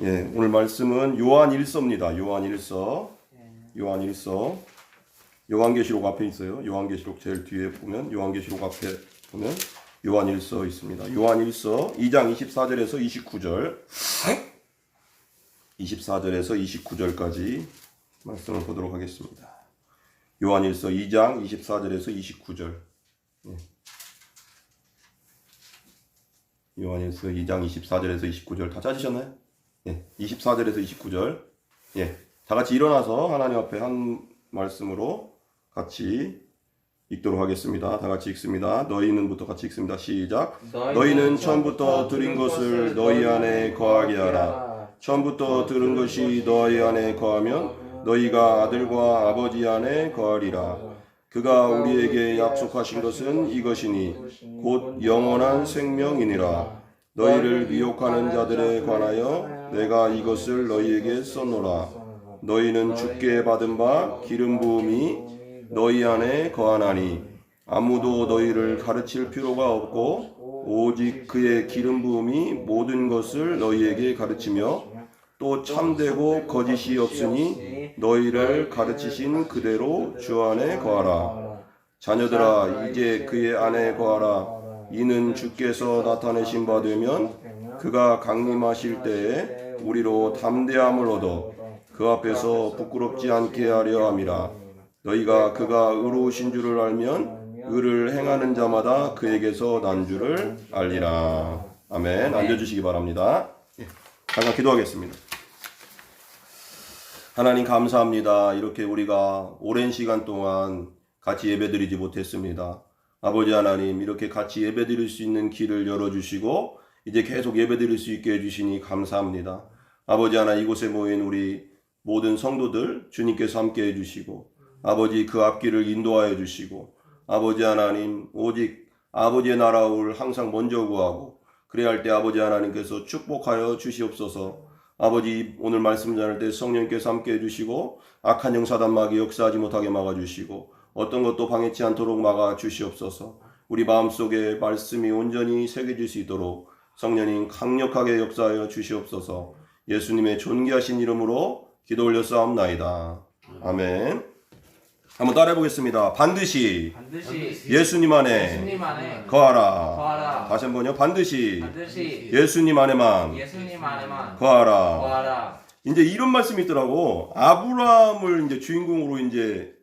예, 오늘 말씀은 요한일서입니다. 요한일서. 요한계시록 앞에 있어요. 요한계시록 제일 뒤에 보면 요한계시록 앞에 보면 요한일서 있습니다. 요한일서 2장 24절에서 29절. 24절에서 29절까지 말씀을 보도록 하겠습니다. 요한일서 2장 24절에서 29절. 예. 요한일서 2장 24절에서 29절 다 찾으셨나요? 예, 24절에서 29절. 예, 다 같이 일어나서 하나님 앞에 한 말씀으로 같이 읽도록 하겠습니다. 다 같이 읽습니다. 너희는부터 같이 읽습니다. 시작. 너희는 처음부터 들은 것을 너희 안에 거하게 하라. 처음부터 들은 것이 너희 안에 거하면 너희가 아들과 아버지 안에 거하리라. 그가 우리에게 약속하신 것은 이것이니 곧 영원한 생명이니라. 너희를 미혹하는 자들에 관하여 내가 이것을 너희에게 써노라. 너희는 주께 받은 바 기름 부음이 너희 안에 거하나니 아무도 너희를 가르칠 필요가 없고 오직 그의 기름 부음이 모든 것을 너희에게 가르치며 또 참되고 거짓이 없으니 너희를 가르치신 그대로 주 안에 거하라. 자녀들아 이제 그의 안에 거하라. 이는 주께서 나타내신 바 되면 그가 강림하실 때에 우리로 담대함을 얻어 그 앞에서 부끄럽지 않게 하려 함이라. 너희가 그가 의로우신 줄을 알면 의를 행하는 자마다 그에게서 난 줄을 알리라. 아멘. 앉아주시기 바랍니다. 잠깐 기도하겠습니다. 하나님 감사합니다. 이렇게 우리가 오랜 시간 동안 같이 예배드리지 못했습니다. 아버지 하나님, 이렇게 같이 예배드릴 수 있는 길을 열어주시고 이제 계속 예배드릴 수 있게 해주시니 감사합니다. 아버지 하나님, 이곳에 모인 우리 모든 성도들 주님께서 함께 해주시고 아버지 그 앞길을 인도하여 주시고 아버지 하나님, 오직 아버지의 나라를 항상 먼저 구하고 그래야 할 때 아버지 하나님께서 축복하여 주시옵소서. 아버지 오늘 말씀 전할 때 성령께서 함께 해주시고 악한 영 사단마귀 역사하지 못하게 막아주시고 어떤 것도 방해치 않도록 막아주시옵소서. 우리 마음속에 말씀이 온전히 새겨질 수 있도록 성령님 강력하게 역사하여 주시옵소서. 예수님의 존귀하신 이름으로 기도 올렸사옵나이다. 아멘. 한번 따라해 보겠습니다. 반드시 예수님 안에 거하라. 다시 한번요. 반드시 예수님 안에만 거하라. 이제 이런 말씀이 있더라고. 아브라함을 이제 주인공으로 이제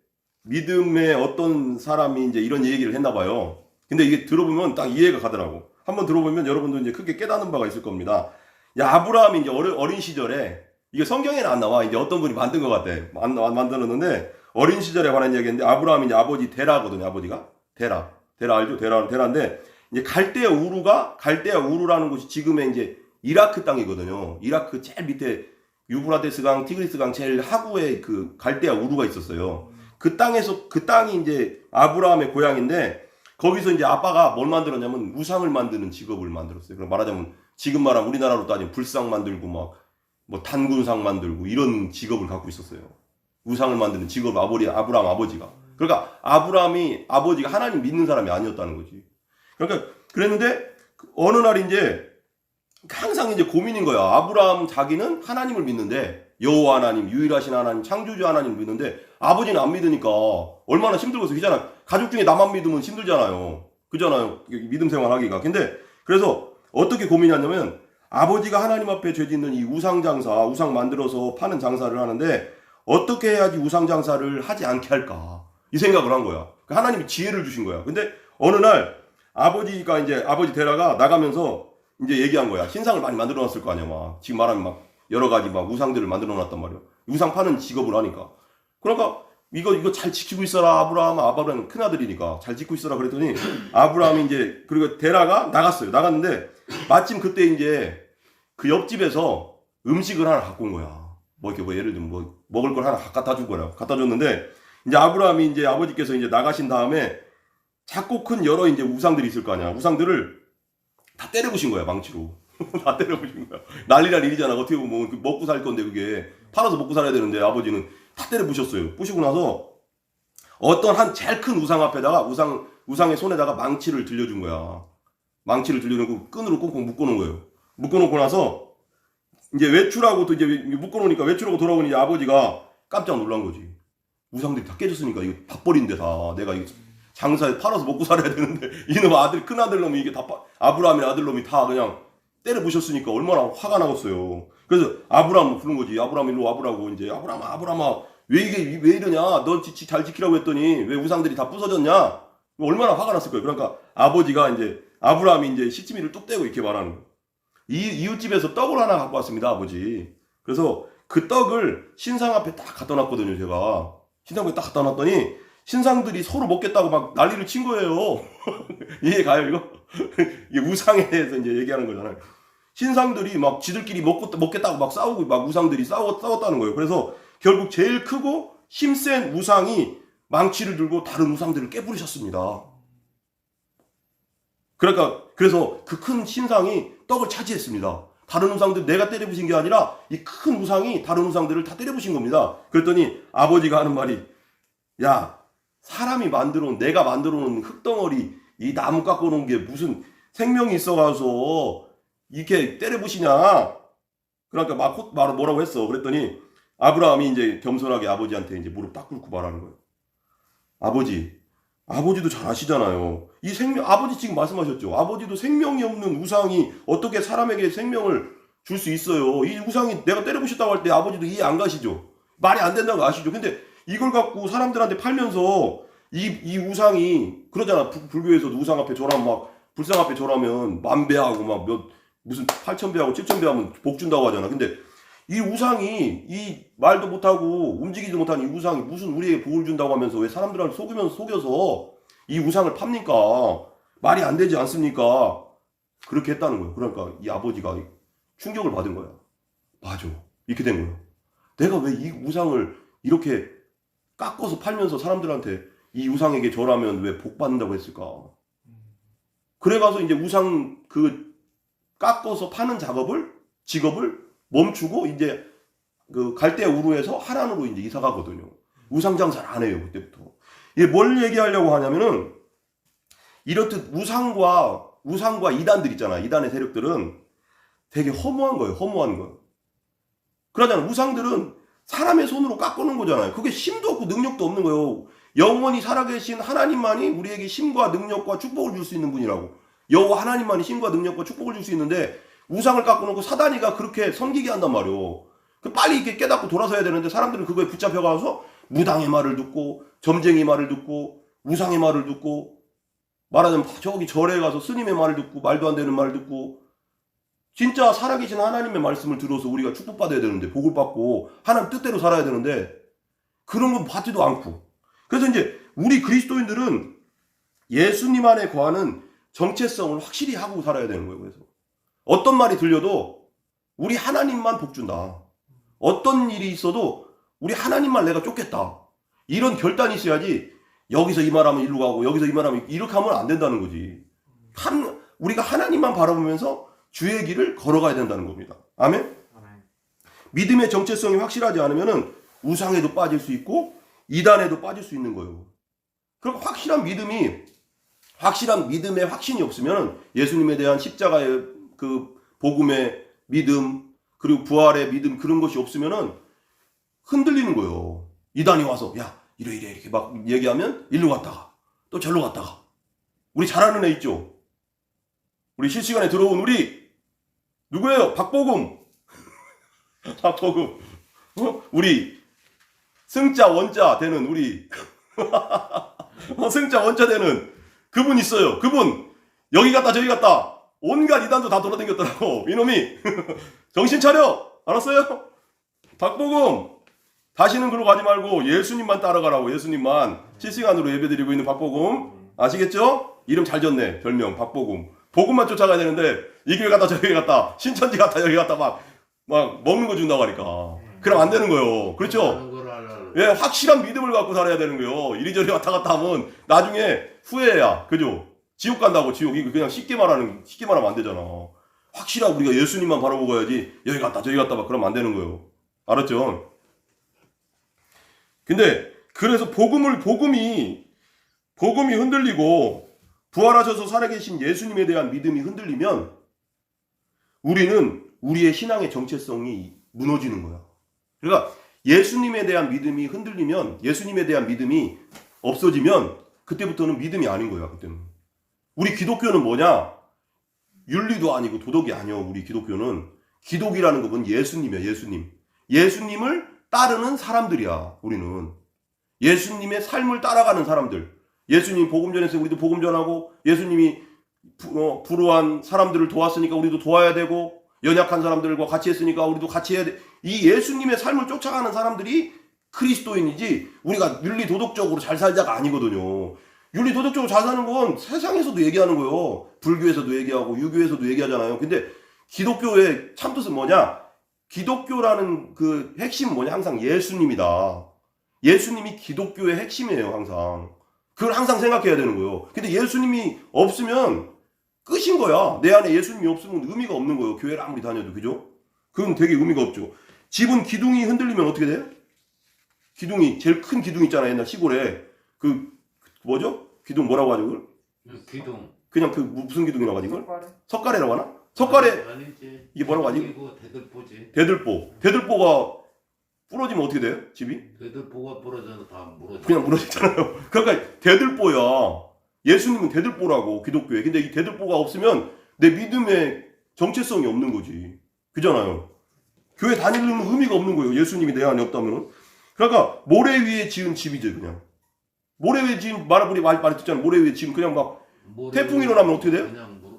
믿음의 어떤 사람이 이제 이런 얘기를 했나 봐요. 근데 이게 들어보면 딱 이해가 가더라고. 한번 들어보면 여러분도 이제 크게 깨닫는 바가 있을 겁니다. 야, 아브라함이 이제 어린 시절에 이게 성경에는 안 나와. 이제 어떤 분이 만든 것 같아. 만들었는데 어린 시절에 관한 이야기인데 아브라함이 이제 아버지 데라거든요. 아버지가 데라 알죠? 데라인데 이제 갈대아 우르라는 곳이 지금의 이제 이라크 땅이거든요. 이라크 제일 밑에 유브라데스강, 티그리스강 제일 하구에 그 갈대아 우르가 있었어요. 그 땅이 이제 아브라함의 고향인데 거기서 이제 아빠가 뭘 만들었냐면 우상을 만드는 직업을 만들었어요. 그럼 말하자면 지금 말하면 우리나라로 따지면 불상 만들고 막 뭐 단군상 만들고 이런 직업을 갖고 있었어요. 우상을 만드는 직업 아브라함 아버지가. 그러니까 아브라함이 아버지가 하나님 믿는 사람이 아니었다는 거지. 그러니까 그랬는데 어느 날 이제 항상 이제 고민인 거야. 아브라함 자기는 하나님을 믿는데 여호와 하나님, 유일하신 하나님, 창조주 하나님을 믿는데 아버지는 안 믿으니까 얼마나 힘들겠어. 그잖아. 가족 중에 나만 믿으면 힘들잖아요. 그잖아요. 믿음 생활하기가. 근데 그래서 어떻게 고민했냐면 아버지가 하나님 앞에 죄짓는 이 우상 만들어서 파는 장사를 하는데 어떻게 해야지 우상 장사를 하지 않게 할까? 이 생각을 한 거야. 하나님이 지혜를 주신 거야. 근데 어느 날 아버지 데라가 나가면서 이제 얘기한 거야. 신상을 많이 만들어 놨을 거 아니야. 막 지금 말하면 막 여러 가지 막 우상들을 만들어 놨단 말이야. 우상 파는 직업을 하니까. 그러니까 이거 잘 지키고 있어라. 아브라함 큰아들이니까 잘 지키고 있어라 그랬더니 아브라함이 이제 그리고 데라가 나갔는데 마침 그때 이제 그 옆집에서 음식을 하나 갖고 온 거야. 뭐 이렇게 예를 들면 뭐 먹을 걸 하나 갖다 줬는데 이제 아브라함이 이제 아버지께서 이제 나가신 다음에 작고 큰 여러 이제 우상들이 있을 거 아니야. 우상들을 다 때려부신 거야, 망치로. 다 때려부신 거야. 난리날 일이잖아. 어떻게 보면 먹고 살 건데 그게 팔아서 먹고 살아야 되는데 아버지는 다 때려부셨어요. 부시고 나서 어떤 한 제일 큰 우상 앞에다가 우상의 손에다가 망치를 들려준 거야. 망치를 들려주고 끈으로 꽁꽁 묶어놓은 거예요. 묶어놓고 나서 이제 외출하고 또 이제 묶어놓으니까 외출하고 돌아오니 아버지가 깜짝 놀란 거지. 우상들이 다 깨졌으니까 이거 밥벌인데 다 내가 이거 장사에 팔아서 먹고 살아야 되는데 이놈 아들 큰 아들 놈이 이게 다 아브라함의 아들 놈이 다 그냥 때려 부셨으니까 얼마나 화가 나겠어요. 그래서 아브라함 부른 거지. 아브라함 일로 와보라고. 이제 아브라함아 왜 이게 왜 이러냐? 넌 잘 지키라고 했더니 왜 우상들이 다 부서졌냐? 얼마나 화가 났을 거예요. 그러니까 아버지가 이제 아브라함이 이제 시치미를 뚝 떼고 이렇게 말하는 거예요. 이웃집에서 떡을 하나 갖고 왔습니다, 아버지. 그래서 그 떡을 신상 앞에 딱 갖다 놨거든요, 제가. 신상 앞에 딱 갖다 놨더니 신상들이 서로 먹겠다고 막 난리를 친 거예요. 이해 가요, 이거? 이게 우상에 대해서 이제 얘기하는 거잖아요. 신상들이 막 지들끼리 먹겠다고 막 싸우고 막 우상들이 싸웠다는 거예요. 그래서 결국 제일 크고 힘센 우상이 망치를 들고 다른 우상들을 깨부리셨습니다. 그래서 그 큰 신상이 떡을 차지했습니다. 다른 우상들 내가 때려부신 게 아니라 이 큰 우상이 다른 우상들을 다 때려부신 겁니다. 그랬더니 아버지가 하는 말이, 야, 사람이 내가 만들어 놓은 흙덩어리 이 나무 깎아 놓은 게 무슨 생명이 있어가서 이렇게 때려부시냐? 그러니까 막 뭐라고 했어. 그랬더니 아브라함이 이제 겸손하게 아버지한테 이제 무릎 딱 꿇고 말하는 거예요. 아버지도 잘 아시잖아요. 아버지 지금 말씀하셨죠. 아버지도 생명이 없는 우상이 어떻게 사람에게 생명을 줄 수 있어요. 이 우상이 내가 때려부셨다고 할 때 아버지도 이해 안 가시죠. 말이 안 된다고 아시죠. 근데 이걸 갖고 사람들한테 팔면서 이 우상이 그러잖아. 불교에서도 우상 앞에 절하면 막 불상 앞에 절하면 10,000배하고 막 무슨 8,000배하고 7,000배하면 복 준다고 하잖아. 근데 이 우상이 이 말도 못하고 움직이지도 못하는 이 우상이 무슨 우리에게 복을 준다고 하면서 왜 사람들을 속여서 이 우상을 팝니까? 말이 안 되지 않습니까? 그렇게 했다는 거예요. 그러니까 이 아버지가 충격을 받은 거야. 맞아. 이렇게 된 거예요. 내가 왜 이 우상을 이렇게 깎아서 팔면서 사람들한테 이 우상에게 절하면 왜 복 받는다고 했을까? 그래가서 이제 우상 깎아서 파는 직업을 멈추고 이제 그 갈대아 우르에서 하란으로 이제 이사 가거든요. 우상 장사를 안 해요, 그때부터. 이게 뭘 얘기하려고 하냐면은 이렇듯 우상과 이단들 있잖아. 이단의 세력들은 되게 허무한 거예요. 허무한 거. 그러잖아. 우상들은 사람의 손으로 깎아놓은 거잖아요. 그게 힘도 없고 능력도 없는 거예요. 영원히 살아계신 하나님만이 우리에게 힘과 능력과 축복을 줄 수 있는 분이라고. 여호와 하나님만이 힘과 능력과 축복을 줄 수 있는데 우상을 깎아놓고 사단이가 그렇게 섬기게 한단 말이오. 빨리 이렇게 깨닫고 돌아서야 되는데 사람들은 그거에 붙잡혀가서 무당의 말을 듣고 점쟁이 말을 듣고 우상의 말을 듣고 말하자면 저기 절에 가서 스님의 말을 듣고 말도 안 되는 말을 듣고 진짜 살아계신 하나님의 말씀을 들어서 우리가 축복받아야 되는데 복을 받고 하나님 뜻대로 살아야 되는데 그런 건 받지도 않고 그래서 이제 우리 그리스도인들은 예수님 안에 거하는 정체성을 확실히 하고 살아야 되는 거예요. 그래서 어떤 말이 들려도 우리 하나님만 복 준다. 어떤 일이 있어도 우리 하나님만 내가 쫓겠다. 이런 결단이 있어야지 여기서 이 말하면 일로 가고 여기서 이 말하면 이렇게 하면 안 된다는 거지. 우리가 하나님만 바라보면서 주의 길을 걸어가야 된다는 겁니다. 아멘? 아멘. 믿음의 정체성이 확실하지 않으면 우상에도 빠질 수 있고 이단에도 빠질 수 있는 거예요. 그럼 확실한 믿음의 확신이 없으면 예수님에 대한 십자가의 그 복음의 믿음 그리고 부활의 믿음 그런 것이 없으면은 흔들리는 거예요. 이단이 와서 야 이래 이렇게 막 얘기하면 일로 갔다가 또 절로 갔다가 우리 잘 아는 애 있죠. 우리 실시간에 들어온 우리 누구예요? 박복음. 박복음. 우리 승자 원자 되는 우리 승자 원자 되는 그분 있어요. 그분 여기 갔다 저기 갔다 온갖 이단도 다 돌아다녔더라고. 이놈이 정신 차려. 알았어요? 박복음 다시는 그러고 가지 말고 예수님만 따라가라고. 예수님만 실시간으로 예배드리고 있는 박복음 아시겠죠? 이름 잘 졌네. 별명 박복음. 복음만 쫓아가야 되는데 이 길 갔다 저기 갔다 신천지 갔다 여기 갔다 막 먹는 거 준다고 하니까 그럼 안 되는 거예요. 그렇죠? 예, 확실한 믿음을 갖고 살아야 되는 거예요. 이리저리 왔다 갔다 하면 나중에 후회야. 그죠? 지옥 간다고. 지옥. 이거 그냥 쉽게 말하면 안 되잖아. 확실하고 우리가 예수님만 바라보고 가야지 여기 갔다 저기 갔다 막 그러면 안 되는 거예요. 알았죠? 근데 그래서 복음이 흔들리고 부활하셔서 살아계신 예수님에 대한 믿음이 흔들리면 우리는 우리의 신앙의 정체성이 무너지는 거야. 그러니까 예수님에 대한 믿음이 흔들리면, 예수님에 대한 믿음이 없어지면 그때부터는 믿음이 아닌 거야. 그때는. 우리 기독교는 뭐냐? 윤리도 아니고 도덕이 아니야. 우리 기독교는. 기독이라는 것은 예수님이야. 예수님. 예수님을 따르는 사람들이야. 우리는. 예수님의 삶을 따라가는 사람들. 예수님 복음 전해서 우리도 복음 전하고, 예수님이 불우한 사람들을 도왔으니까 우리도 도와야 되고, 연약한 사람들과 같이 했으니까 우리도 같이 해야 돼. 이 예수님의 삶을 쫓아가는 사람들이 그리스도인이지, 우리가 윤리 도덕적으로 잘 살자가 아니거든요. 윤리 도덕적으로 잘 사는 건 세상에서도 얘기하는 거예요. 불교에서도 얘기하고 유교에서도 얘기하잖아요. 근데 기독교의 참뜻은 뭐냐? 기독교라는 그 핵심은 뭐냐? 항상 예수님이다. 예수님이 기독교의 핵심이에요. 항상. 그걸 항상 생각해야 되는 거예요. 근데 예수님이 없으면 끝인 거야. 내 안에 예수님이 없으면 의미가 없는 거예요. 교회를 아무리 다녀도. 그죠? 그건 되게 의미가 없죠. 집은 기둥이 흔들리면 어떻게 돼요? 기둥이, 제일 큰 기둥 있잖아. 옛날 시골에. 그 뭐죠? 기둥 뭐라고 하죠? 그걸? 기둥. 그냥 그 무슨 기둥이라고 하지? 그걸? 석가래라고 하나? 석가래. 아니지. 이게 뭐라고 하지? 대들보지. 대들보. 대들보가 부러지면 어떻게 돼요? 집이? 대들보가 부러져서 다 무너져. 그냥 무너지잖아요. 그러니까 대들보야. 예수님은 대들보라고, 기독교에. 근데 이 대들보가 없으면 내 믿음의 정체성이 없는 거지. 그잖아요. 교회 다니는 의미가 없는 거예요. 예수님이 내 안에 없다면. 그러니까 모래 위에 지은 집이죠. 그냥. 모래 위에 지은, 우리 많이 듣잖아요. 모래 위에 지은 그냥 막 태풍 일어나면 어떻게 돼요?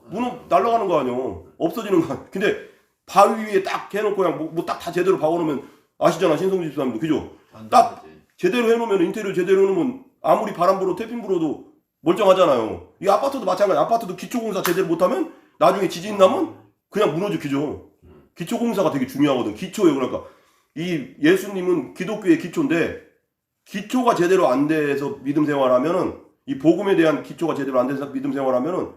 무너 날아가는 거 아니에요. 없어지는 거 아니에요. 근데 바위 위에 딱 해놓고 그냥 뭐 딱 다 제대로 박아놓으면, 아시잖아. 신성집 사람도. 그죠? 딱 제대로 해놓으면, 인테리어 제대로 해놓으면 아무리 바람 불어 태풍 불어도 멀쩡하잖아요. 이 아파트도 마찬가지. 아파트도 기초공사 제대로 못하면 나중에 지진 나면 그냥 무너지죠. 기초공사가 되게 중요하거든. 기초예요. 그러니까 이 예수님은 기독교의 기초인데, 기초가 제대로 안 돼서 믿음 생활하면은, 이 복음에 대한 기초가 제대로 안 돼서 믿음 생활하면은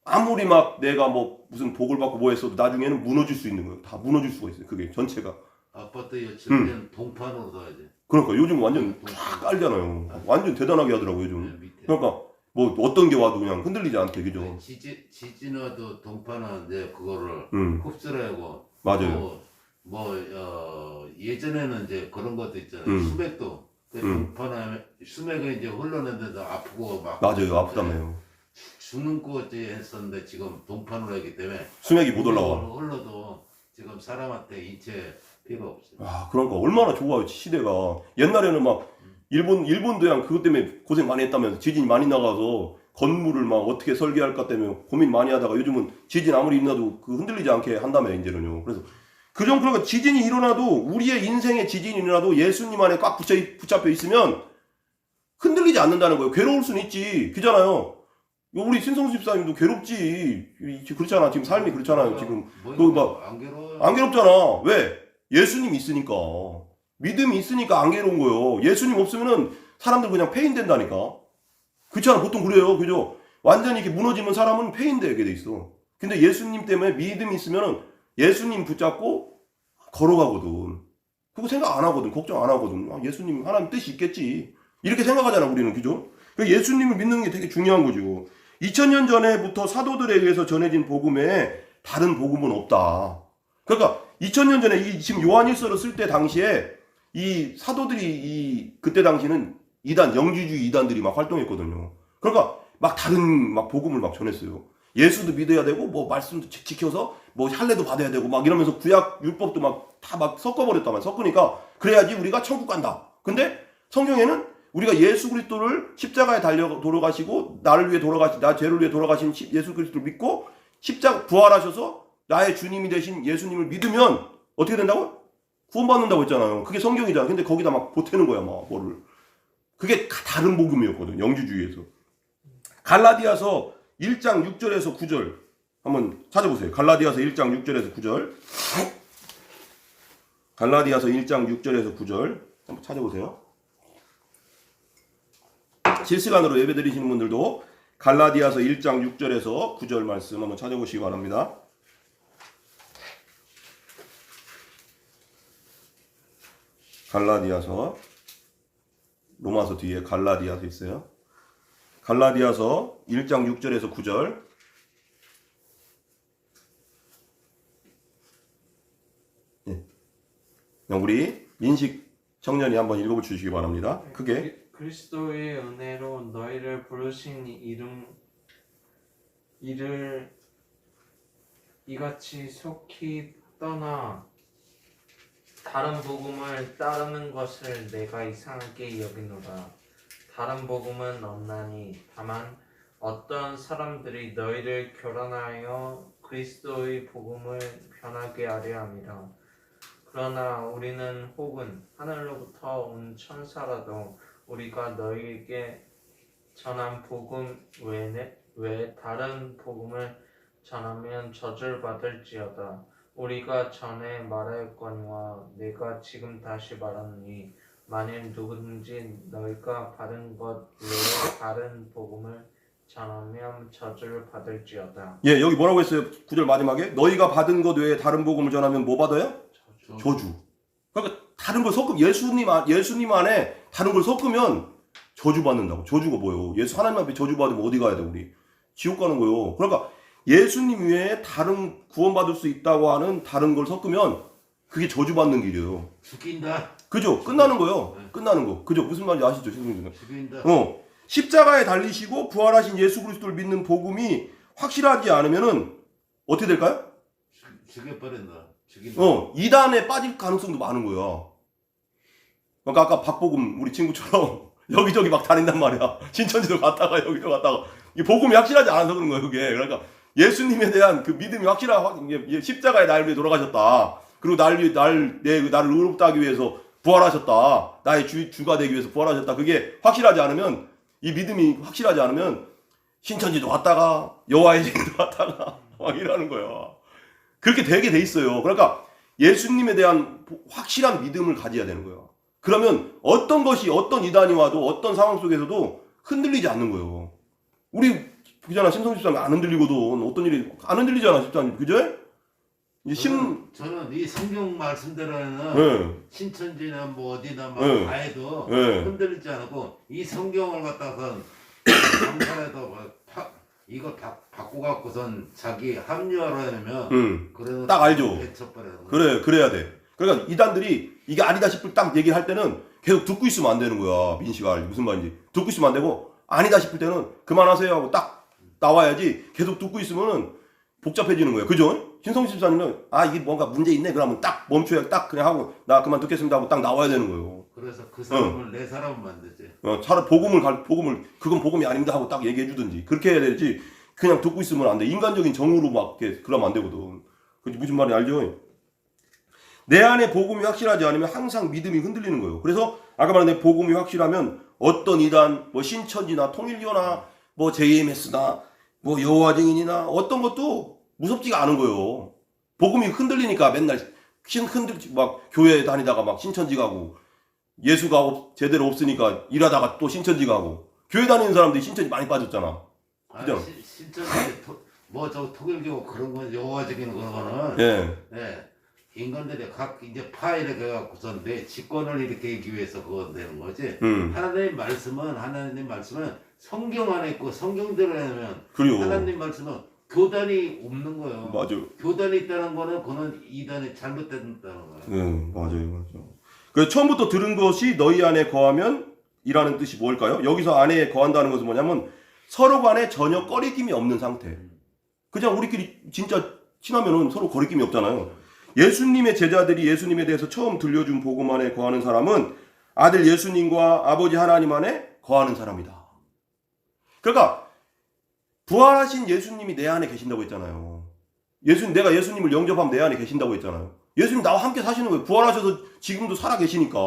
아무리 막 내가 뭐 무슨 복을 받고 뭐 했어도 나중에는 무너질 수 있는 거예요. 다 무너질 수가 있어요. 그게 전체가. 아파트 여치면 동판으로 둬야지. 그러니까 요즘 완전 다 깔잖아요. 완전 대단하게 하더라고 요즘. 밑에. 그러니까 뭐 어떤 게 와도 그냥 흔들리지 않게. 그죠? 지진 와도 동판하는데 그거를 음. 흡수를 하고. 맞아요. 예전에는 이제 그런 것도 있잖아요. 수맥도 동판하면 수맥을 이제 흘러내는데도 아프고 막. 맞아요. 아프다며요. 죽는 거지 했었는데 지금 동판으로 하기 때문에 수맥이 못 올라와. 흘러도 지금 사람한테 인체 피해가 없어요. 아, 그러니까 얼마나 좋아요 시대가. 옛날에는 막 일본도 그냥 그것 때문에 고생 많이 했다면서, 지진이 많이 나가서 건물을 막 어떻게 설계할까 때문에 고민 많이 하다가 요즘은 지진 아무리 일어나도 그 흔들리지 않게 한다며 이제는요. 그래서 그러니까 지진이 일어나도, 우리의 인생에 지진이 일어나도 예수님 안에 꽉 붙잡혀 있으면 흔들리지 않는다는 거예요. 괴로울 수는 있지. 그잖아요. 우리 신성수 집사님도 괴롭지. 그렇잖아. 지금 삶이 그렇잖아요. 지금 안 괴로워요. 안 괴롭잖아. 왜? 예수님이 있으니까. 믿음이 있으니까 안 괴로운 거예요. 예수님 없으면은 사람들 그냥 폐인된다니까. 그렇잖아. 보통 그래요. 그죠? 완전히 이렇게 무너지면 사람은 폐인되게 돼 있어. 근데 예수님 때문에 믿음이 있으면은 예수님 붙잡고 걸어가거든. 그거 생각 안 하거든. 걱정 안 하거든. 아, 예수님 하나님 뜻이 있겠지. 이렇게 생각하잖아. 우리는. 그죠? 그러니까 예수님을 믿는 게 되게 중요한 거죠. 2000년 전에부터 사도들에 의해서 전해진 복음에 다른 복음은 없다. 그러니까 2000년 전에 지금 요한일서를 쓸 때 당시에 이 사도들이 그때 당시는 영지주의 이단들이 막 활동했거든요. 그러니까 막 다른 막 복음을 막 전했어요. 예수도 믿어야 되고 뭐 말씀도 지켜서 뭐 할례도 받아야 되고 막 이러면서 구약 율법도 막 다 막 섞어버렸다만. 섞으니까 그래야지 우리가 천국 간다. 근데 성경에는 우리가 예수 그리스도를 십자가에 달려 돌아가시고 나를 위해 나 죄를 위해 돌아가신 예수 그리스도를 믿고 부활하셔서 나의 주님이 되신 예수님을 믿으면 어떻게 된다고? 구원받는다고 했잖아요. 그게 성경이잖아. 근데 거기다 막 보태는 거야, 막 뭐를. 그게 다른 복음이었거든. 영주주의에서. 갈라디아서 1장 6절에서 9절 한번 찾아보세요. 갈라디아서 1장 6절에서 9절. 갈라디아서 1장 6절에서 9절 한번 찾아보세요. 실시간으로 예배드리시는 분들도 갈라디아서 1장 6절에서 9절 말씀 한번 찾아보시기 바랍니다. 갈라디아서, 로마서 뒤에 갈라디아서 있어요. 갈라디아서 1장 6절에서 9절. 우리 민식 청년이 한번 읽어 주시기 바랍니다. 크게. 그리스도의 은혜로 너희를 부르신 이를 이같이 속히 떠나 다른 복음을 따르는 것을 내가 이상하게 여기노라. 다른 복음은 없나니 다만 어떤 사람들이 너희를 교란하여 그리스도의 복음을 변하게 하려 함이라. 그러나 우리는 혹은 하늘로부터 온 천사라도 우리가 너희에게 전한 복음 외에 다른 복음을 전하면 저주받을지어다. 우리가 전에 말하였거니와 내가 지금 다시 말하노니 만일 누구든지 너희가 받은 것 외에 다른 복음을 전하면 저주를 받을지어다. 예, 여기 뭐라고 했어요? 9절 마지막에 너희가 받은 것 외에 다른 복음을 전하면 뭐 받아요? 저주. 그러니까 다른 걸 예수님 안에 다른 걸 섞으면 저주 받는다고. 저주가 뭐예요? 예수 하나님 앞에 저주 받으면 어디 가야 돼 우리? 지옥 가는 거예요. 그러니까 예수님 외에 다른 구원받을 수 있다고 하는 다른 걸 섞으면 그게 저주 받는 길이에요. 죽인다. 그죠? 끝나는 거예요. 네. 끝나는 거. 그죠? 무슨 말인지 아시죠? 신성님은? 죽인다. 십자가에 달리시고 부활하신 예수 그리스도를 믿는 복음이 확실하지 않으면은 어떻게 될까요? 죽여버린다. 죽인다. 이단에 빠질 가능성도 많은 거야. 그러니까 아까 박복음 우리 친구처럼 여기저기 막 다닌단 말이야. 신천지도 갔다가 여기도 갔다가 이 복음이 확실하지 않아서 그런 거야 그게. 그러니까 예수님에 대한 그 믿음이 십자가에 날 위해 돌아가셨다. 그리고 나를 의롭다 하기 위해서 부활하셨다. 나의 주가 되기 위해서 부활하셨다. 그게 확실하지 않으면 이 믿음이 확실하지 않으면 신천지도 갔다가 여호와의 증인도 갔다가 막 이러는 거야. 그렇게 되게 돼 있어요. 그러니까 예수님에 대한 확실한 믿음을 가져야 되는 거예요. 그러면 어떤 이단이 와도 어떤 상황 속에서도 흔들리지 않는 거예요. 우리 그잖아 심성주 집사님 안 흔들리고도 어떤 일이 안 흔들리잖아 집사님 그죠? 저는 이 성경 말씀대로는 네. 신천지나 뭐 어디나 막 네. 가해도 네. 흔들리지 않고 이 성경을 갖다가 강사에다 이거 바꿔 갖고선 자기 합리화로 하면 그래도 딱 알죠. 배쳐버리는 거야. 그래야 돼. 그러니까 이단들이 이게 아니다 싶을 딱 얘기를 할 때는 계속 듣고 있으면 안 되는 거야. 민씨가 무슨 말인지 듣고 있으면 안 되고 아니다 싶을 때는 그만하세요 하고 딱 나와야지. 계속 듣고 있으면은 복잡해지는 거예요. 그죠? 신성주 집사님은 이게 뭔가 문제 있네 그러면 딱 멈춰야 딱 그냥 하고 나 그만 듣겠습니다 하고 딱 나와야 되는 거예요. 그래서 그 사람을 내 사람 만들지. 차라리 복음을 그건 복음이 아닙니다 하고 딱 얘기해 주든지 그렇게 해야 되지. 그냥 듣고 있으면 안 돼. 인간적인 정으로 막 이렇게 그러면 안 되거든. 그게 무슨 말인지 알죠? 내 안에 복음이 확실하지 않으면 항상 믿음이 흔들리는 거예요. 그래서 아까 말한 복음이 확실하면 어떤 이단, 뭐 신천지나 통일교나 뭐 JMS나 뭐 여호와 증인이나 어떤 것도 무섭지가 않은 거예요. 복음이 흔들리니까 맨날 막 교회 다니다가 막 신천지 가고 예수가 제대로 없으니까 일하다가 또 신천지 가고 교회 다니는 사람들이 신천지 많이 빠졌잖아. 그죠? 신천지 뭐저 통일교 그런 건 여호와적인 그런 거는 예. 인간들이 각 이제 파일에 가갖고선 내 직권을 일으키기 위해서 그거 되는 거지. 하나님 말씀은 성경 안에 있고 성경대로 하면 그래요. 하나님 말씀은 교단이 없는 거예요. 맞아. 교단이 있다는 거는 그거는 이단이 잘못됐다는 거예요. 맞아요. 그래서 처음부터 들은 것이 너희 안에 거하면 이라는 뜻이 뭘까요? 여기서 안에 거한다는 것은 뭐냐면 서로 간에 전혀 꺼리낌이 없는 상태. 그냥 우리끼리 진짜 친하면은 서로 거리낌이 없잖아요. 예수님의 제자들이 예수님에 대해서 처음 들려준 복음 안에 거하는 사람은 아들 예수님과 아버지 하나님 안에 거하는 사람이다. 그러니까 부활하신 예수님이 내 안에 계신다고 했잖아요. 내가 예수님을 영접하면 내 안에 계신다고 했잖아요. 예수님 나와 함께 사시는 거예요. 부활하셔서 지금도 살아 계시니까.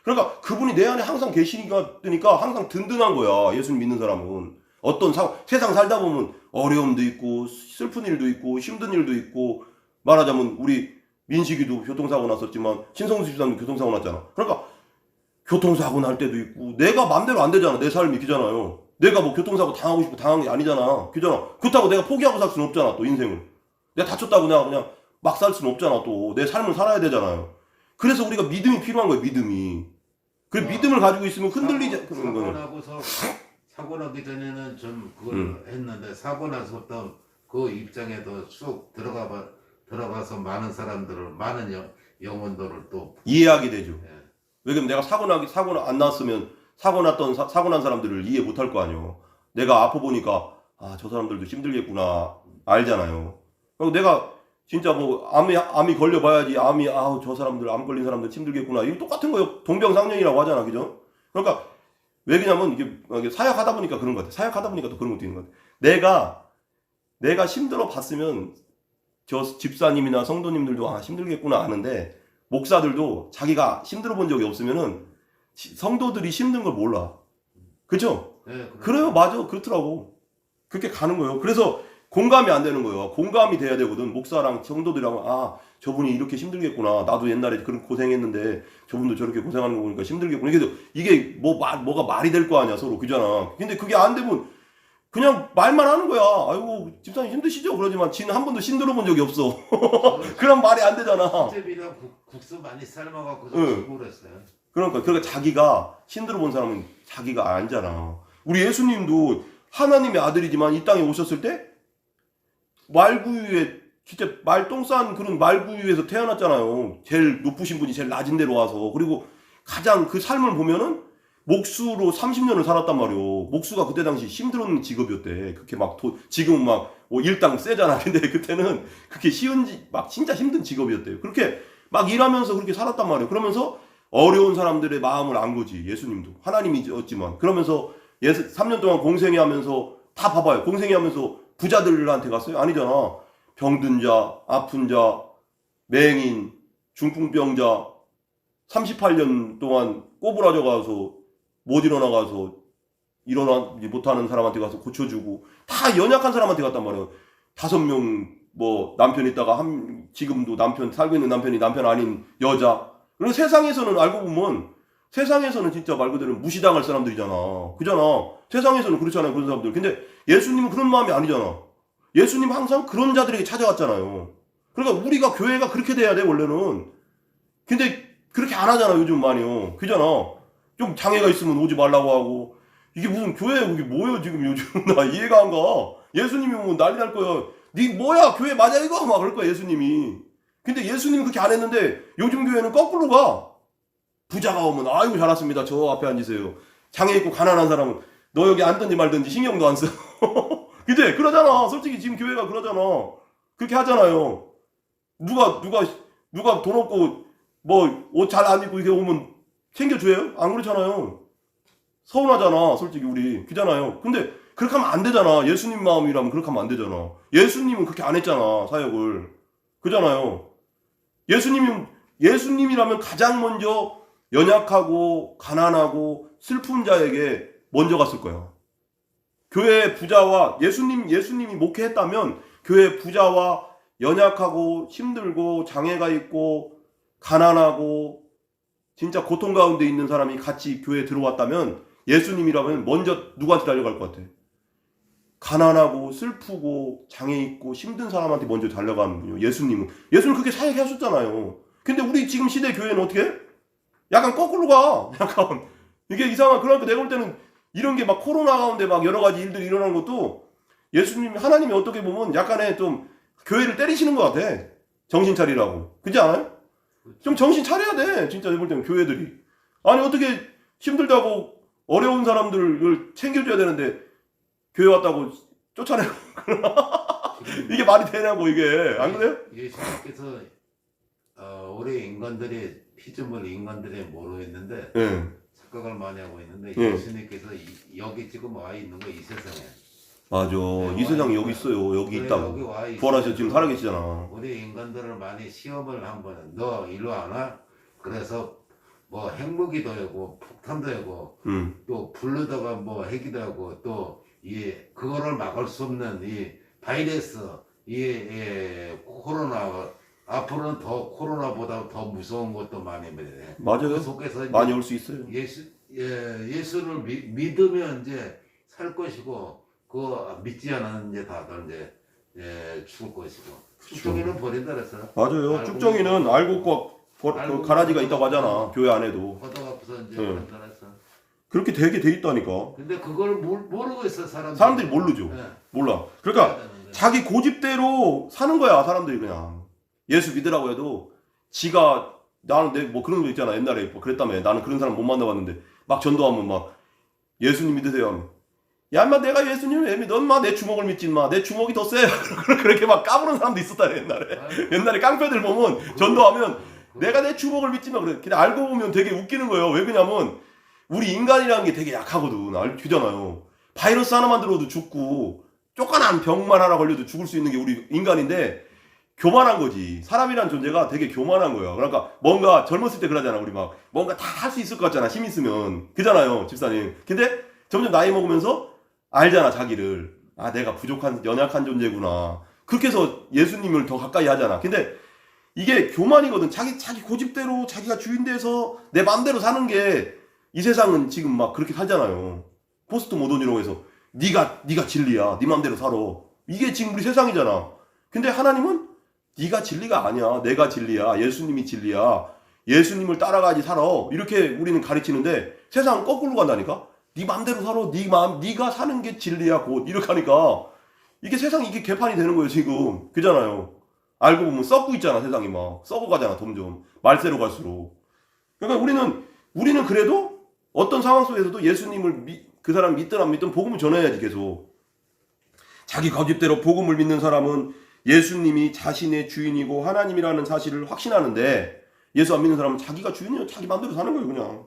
그러니까 그분이 내 안에 항상 계시니까 항상 든든한 거야. 예수님 믿는 사람은. 어떤 세상 살다 보면 어려움도 있고 슬픈 일도 있고 힘든 일도 있고 말하자면 우리 민식이도 교통사고 났었지만 신성수 집사님도 교통사고 났잖아. 그러니까 교통사고 날 때도 있고 내가 맘대로 안 되잖아. 내 삶이 그잖아요. 내가 뭐 교통사고 당하고 싶고 당한 게 아니잖아. 그잖아. 그렇다고 내가 포기하고 살 수는 없잖아. 또 인생을. 내가 다쳤다고 그냥 막 살 수는 없잖아. 또 내 삶을 살아야 되잖아요. 그래서 우리가 믿음이 필요한 거예요. 믿음이. 그 믿음을 가지고 있으면 흔들리지 않는 거예요. 사고 나기 전에는 좀 그걸 했는데 사고 나서부터 그 입장에도 쑥 들어가서 많은 사람들을 많은 영혼들을 또 이해하게 되죠. 예. 왜냐면 내가 사고 안 났으면 사고 난 사람들을 이해 못 할 거 아니에요. 내가 아파 보니까 아, 저 사람들도 힘들겠구나 알잖아요. 그리고 내가 진짜 뭐 암이 걸려봐야지 아우 저 사람들 암 걸린 사람들 힘들겠구나 이거 똑같은 거예요. 동병상련이라고 하잖아, 그죠? 그러니까 왜 그러냐면 이게 사역하다 보니까 그런 것 같아. 사역하다 보니까 또 그런 것도 있는 것 같아. 내가 힘들어 봤으면 저 집사님이나 성도님들도 아 힘들겠구나 아는데 목사들도 자기가 힘들어 본 적이 없으면은 성도들이 힘든 걸 몰라. 그죠? 예, 그래요, 맞아, 그렇더라고. 그렇게 가는 거예요. 그래서 공감이 안 되는 거예요. 공감이 돼야 되거든. 목사랑 성도들이랑 아 저분이 이렇게 힘들겠구나. 나도 옛날에 그런 고생했는데 저분도 저렇게 고생하는 거 보니까 힘들겠구나. 이게 뭐가 말이 될 거 아니야 서로 그잖아. 근데 그게 안 되면 그냥 말만 하는 거야. 아이고 집사님 힘드시죠? 그러지만 지는 한 번도 힘들어 본 적이 없어. 그럼 말이 안 되잖아. 수제비랑 국수 많이 삶아갖고 응. 주고 그랬어요. 그러니까 자기가 힘들어 본 사람은 자기가 알잖아. 우리 예수님도 하나님의 아들이지만 이 땅에 오셨을 때 말구유에 진짜 말똥 싼 그런 말구유에서 태어났잖아요. 제일 높으신 분이 제일 낮은 데로 와서. 그리고 가장 그 삶을 보면은 목수로 30년을 살았단 말이오. 목수가 그때 당시 힘든 직업이었대. 그렇게 지금은 일당 세잖아. 근데 그때는 그렇게 막 진짜 힘든 직업이었대요. 그렇게 막 일하면서 그렇게 살았단 말이에요. 그러면서 어려운 사람들의 마음을 안 거지. 예수님도. 하나님이었지만. 그러면서 3년 동안 공생애 하면서 다 봐봐요. 공생애 하면서 부자들한테 갔어요? 아니잖아. 병든 자, 아픈 자, 맹인, 중풍병자, 38년 동안 꼬부라져 가서 못 일어나가서 일어나지 못하는 사람한테 가서 고쳐주고 다 연약한 사람한테 갔단 말이에요. 5명 남편 있다가 지금도 살고 있는 남편이 남편 아닌 여자. 그리고 세상에서는 알고 보면 세상에서는 진짜 말 그대로 무시당할 사람들이잖아. 그잖아. 세상에서는 그렇잖아요. 그런 사람들. 근데 예수님은 그런 마음이 아니잖아. 예수님 항상 그런 자들에게 찾아왔잖아요. 그러니까 우리가 교회가 그렇게 돼야 돼 원래는. 근데 그렇게 안 하잖아 요즘 많이요. 그잖아. 좀 장애가 있으면 오지 말라고 하고 이게 무슨 교회 이게 뭐예요 지금 요즘. 나 이해가 안 가. 예수님이 오면 난리 날 거야. 니 뭐야 교회 맞아 이거 막 그럴 거야 예수님이. 근데 예수님은 그렇게 안 했는데 요즘 교회는 거꾸로 가. 부자가 오면 아이고 잘 왔습니다. 저 앞에 앉으세요. 장애 있고 가난한 사람은 너 여기 앉든지 말든지 신경도 안 써. 그치? 그러잖아. 솔직히 지금 교회가 그러잖아. 그렇게 하잖아요. 누가 돈 없고 옷 잘 안 입고 이렇게 오면 챙겨줘요? 안 그렇잖아요. 서운하잖아. 솔직히 우리. 그잖아요. 근데 그렇게 하면 안 되잖아. 예수님 마음이라면 그렇게 하면 안 되잖아. 예수님은 그렇게 안 했잖아. 사역을. 그잖아요. 예수님이라면 가장 먼저 연약하고 가난하고 슬픈 자에게 먼저 갔을 거야. 교회 부자와 예수님이 목회했다면 교회 부자와 연약하고 힘들고 장애가 있고 가난하고 진짜 고통 가운데 있는 사람이 같이 교회에 들어왔다면 예수님이라면 먼저 누구한테 달려갈 것 같아? 가난하고 슬프고 장애 있고 힘든 사람한테 먼저 달려가는 분이요. 예수님 그렇게 사역하셨잖아요. 근데 우리 지금 시대 교회는 어떻게 해? 약간 거꾸로 가. 약간 이게 이상한. 그러니까 내가 볼 때는 이런 게 막 코로나 가운데 막 여러 가지 일들이 일어나는 것도 하나님이 어떻게 보면 약간의 좀 교회를 때리시는 것 같아. 정신 차리라고. 그렇지 않아요? 좀 정신 차려야 돼. 진짜 내가 볼 때는 교회들이. 아니 어떻게 힘들다고 어려운 사람들을 챙겨줘야 되는데 교회 왔다고 쫓아내고 이게 말이 되냐고 이게. 안 그래요? 예수님께서 우리 인간들이 피조물 인간들이 모르겠는데 네. 착각을 많이 하고 있는데 네. 예수님께서 여기 지금 와 있는 거 이 세상에. 맞아. 네, 이 세상에 여기 있어요. 여기 그래, 있다고. 여기 와 부활하셔서 지금 살아계시잖아. 우리 인간들을 많이 시험을 한 번은 너 일로 안 와? 그래서 핵무기도 하고 폭탄도 하고 또 불르다가 핵이도 하고 또 그거를 막을 수 없는 이 바이러스 코로나 앞으로는 더 코로나보다 더 무서운 것도 많이 해. 맞아요. 그 속에서 많이 올 수 있어요. 예수를 믿으면 이제 살 것이고 그거 믿지 않으면 이제 다들 이제 죽을 것이고. 쭉정이는 버린다 그랬어요. 맞아요. 쭉정이는 알고 그 가라지가 있다고 하잖아. 교회 안에도. 걷어갖고서 이제 네. 버린다 그랬어. 그렇게 되게 돼 있다니까. 근데 그걸 모르고 있어 사람들이. 사람들이 모르죠. 네. 몰라. 그러니까 자기 고집대로 사는 거야 사람들이 그냥. 예수 믿으라고 해도 지가 나는 뭐 그런 거 있잖아. 옛날에 뭐 그랬다며. 나는 그런 사람 못 만나봤는데 막 전도하면 막 예수님 믿으세요 하면 야 인마 내가 예수님을 왜 믿어? 인마 내 주먹을 믿지 인마. 내 주먹이 더 세. 그렇게 막 까부는 사람도 있었다 옛날에. 옛날에 깡패들 보면 전도하면 내가 내 주먹을 믿지 마 그래. 근데 알고 보면 되게 웃기는 거예요. 왜 그러냐면 우리 인간이라는 게 되게 약하거든. 알잖아요. 바이러스 하나만 들어도 죽고 조그만 병만 하나 걸려도 죽을 수 있는 게 우리 인간인데 교만한 거지. 사람이란 존재가 되게 교만한 거예요. 그러니까 뭔가 젊었을 때 그러잖아. 우리 막 뭔가 다 할 수 있을 것 같잖아. 힘 있으면. 그잖아요. 집사님. 근데 점점 나이 먹으면서 알잖아. 자기를. 아 내가 부족한 연약한 존재구나. 그렇게 해서 예수님을 더 가까이 하잖아. 근데 이게 교만이거든. 자기 고집대로 자기가 주인 돼서 내 맘대로 사는 게 이 세상은 지금 막 그렇게 살잖아요. 포스트 모던이라고 해서 네가 진리야. 네 맘대로 살아. 이게 지금 우리 세상이잖아. 근데 하나님은 네가 진리가 아니야. 내가 진리야. 예수님이 진리야. 예수님을 따라가야지 살아. 이렇게 우리는 가르치는데 세상은 거꾸로 간다니까. 네 맘대로 살아. 네가 사는 게 진리야. 곧 이렇게 하니까 이게 세상이 이게 개판이 되는 거예요 지금. 그잖아요. 알고 보면 썩고 있잖아. 세상이 막 썩어가잖아. 점점 말세로 갈수록. 그러니까 우리는 그래도 어떤 상황 속에서도 예수님을 그 사람 믿든 안 믿든 복음을 전해야지 계속. 자기 고집대로 복음을 믿는 사람은 예수님이 자신의 주인이고 하나님이라는 사실을 확신하는데 예수 안 믿는 사람은 자기가 주인이야. 자기 마음대로 사는 거예요 그냥.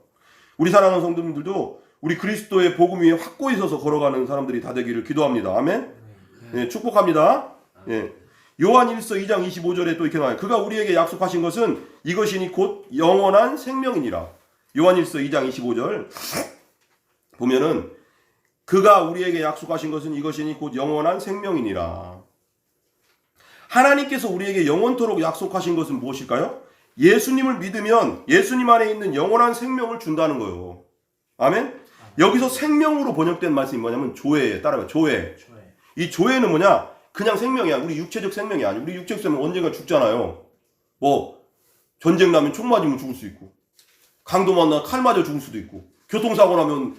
우리 사랑하는 성도님들도 우리 그리스도의 복음 위에 확고히 서서 걸어가는 사람들이 다 되기를 기도합니다. 아멘. 네, 축복합니다. 예. 요한 1서 2장 25절에 또 이렇게 나와요. 그가 우리에게 약속하신 것은 이것이니 곧 영원한 생명이니라. 요한 1서 2장 25절 보면은 그가 우리에게 약속하신 것은 이것이니 곧 영원한 생명이니라. 하나님께서 우리에게 영원토록 약속하신 것은 무엇일까요? 예수님을 믿으면 예수님 안에 있는 영원한 생명을 준다는 거예요. 아멘? 여기서 생명으로 번역된 말씀이 뭐냐면 조회에 따라요. 조회. 이 조회는 뭐냐? 그냥 생명이야. 우리 육체적 생명이 아니야. 우리 육체적 생명 언젠가 죽잖아요. 뭐 전쟁 나면 총 맞으면 죽을 수 있고 강도 만나 칼 맞아 죽을 수도 있고 교통사고 나면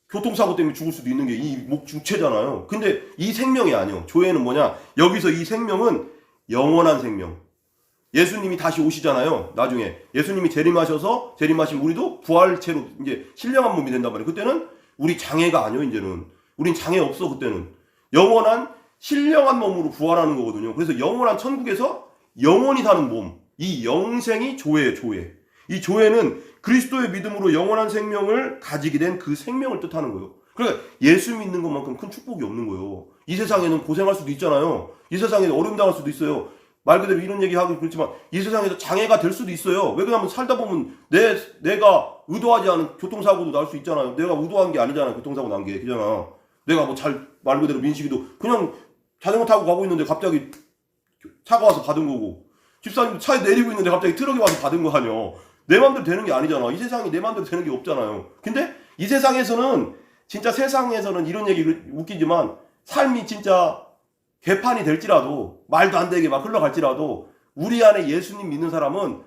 교통사고 때문에 죽을 수도 있는 게 이 육체잖아요. 근데 이 생명이 아니요. 조회는 뭐냐? 여기서 이 생명은 영원한 생명. 예수님이 다시 오시잖아요. 나중에 예수님이 재림하셔서 재림하신 우리도 부활체로 이제 신령한 몸이 된단 말이에요. 그때는 우리 장애가 아니요. 이제는 우린 장애 없어. 그때는 영원한 신령한 몸으로 부활하는 거거든요. 그래서 영원한 천국에서 영원히 사는 몸. 이 영생이 조회예요. 조회. 이 조회는 그리스도의 믿음으로 영원한 생명을 가지게 된 그 생명을 뜻하는 거예요. 그러니까 예수 믿는 것만큼 큰 축복이 없는 거예요. 이 세상에는 고생할 수도 있잖아요. 이 세상에는 어려움 당할 수도 있어요. 말 그대로 이런 얘기하고 그렇지만 이 세상에서 장애가 될 수도 있어요. 왜 그러냐면 살다 보면 내가 의도하지 않은 교통사고도 날 수 있잖아요. 내가 의도한 게 아니잖아. 교통사고 난 게. 그잖아. 내가 뭐 말 그대로 민식이도 그냥 자전거 타고 가고 있는데 갑자기 차가 와서 받은 거고 집사님도 차에 내리고 있는데 갑자기 트럭이 와서 받은 거 아니야. 내 맘대로 되는 게 아니잖아. 이 세상이 내 맘대로 되는 게 없잖아요. 근데 이 세상에서는 진짜 세상에서는 이런 얘기 웃기지만 삶이 진짜 개판이 될지라도 말도 안 되게 막 흘러갈지라도 우리 안에 예수님 믿는 사람은